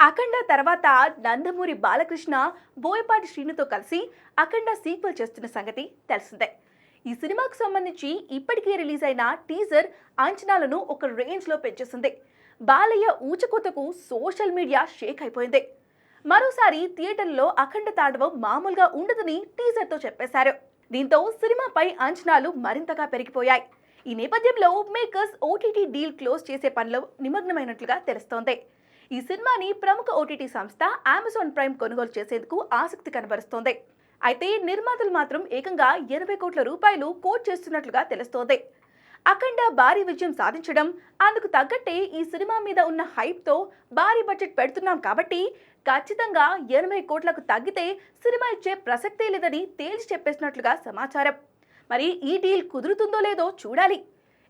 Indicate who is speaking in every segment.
Speaker 1: అఖండ తర్వాత నందమూరి బాలకృష్ణ బోయపాటి శ్రీనుతో కలిసి అఖండ సీక్వెల్ చేస్తున్న సంగతి తెలిసిందే. ఈ సినిమాకు సంబంధించి ఇప్పటికే రిలీజ్ అయిన టీజర్ అంచనాలను ఒక రేంజ్లో పెంచేసింది. బాలయ్య ఊచకోతకు సోషల్ మీడియా షేక్ అయిపోయింది. మరోసారి థియేటర్లో అఖండ తాండవం మామూలుగా ఉండదని టీజర్తో చెప్పేశారు. దీంతో సినిమాపై అంచనాలు మరింతగా పెరిగిపోయాయి. ఈ నేపథ్యంలో మేకర్స్ ఓటీటీ డీల్ క్లోజ్ చేసే పనిలో నిమగ్నమైనట్లుగా తెలుస్తోంది. ఈ సినిమాని ప్రముఖ ఓటీటీ సంస్థ అమెజాన్ ప్రైమ్ కొనుగోలు చేసేందుకు ఆసక్తి కనబరుస్తోంది. అయితే నిర్మాతలు మాత్రం ఏకంగా 80 కోట్ల రూపాయలు కోట్ చేస్తున్నట్లుగా తెలుస్తోంది. అఖండ భారీ విజయం సాధించడం, అందుకు తగ్గట్టే ఈ సినిమా మీద ఉన్న హైప్తో భారీ బడ్జెట్ పెడుతున్నాం కాబట్టి ఖచ్చితంగా 80 కోట్లకు తగ్గితే సినిమా ఇచ్చే ప్రసక్తే లేదని తేల్చి చెప్పేసినట్లుగా సమాచారం. మరి ఈ డీల్ కుదురుతుందో లేదో చూడాలి.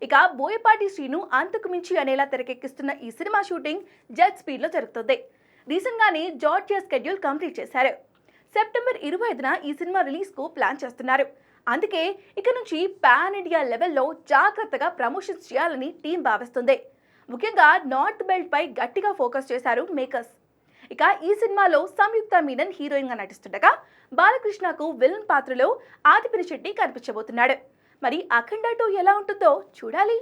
Speaker 1: ఇక బోయపాటి శ్రీను అంతకు మించి అనేలా తెరకెక్కిస్తున్న ఈ సినిమా షూటింగ్ జెట్ స్పీడ్లో జరుగుతుంది. రీసెంట్గానే జార్జియా స్కెడ్యూల్ కంప్లీట్ చేశారు. సెప్టెంబర్ 25న ఈ సినిమా రిలీజ్కు ప్లాన్ చేస్తున్నారు. అందుకే ఇక నుంచి పాన్ ఇండియా లెవెల్లో జాగ్రత్తగా ప్రమోషన్స్ చేయాలని టీం భావిస్తుంది. ముఖ్యంగా నార్త్ బెల్ట్ పై గట్టిగా ఫోకస్ చేశారు మేకర్స్. ఇక ఈ సినిమాలో సంయుక్త మీనన్ హీరోయిన్ గా నటిస్తుండగా బాలకృష్ణకు విలన్ పాత్రలో ఆదిపిని శెట్టి కనిపించబోతున్నాడు. మరి అఖండ 2 ఎలా ఉంటుందో చూడాలి.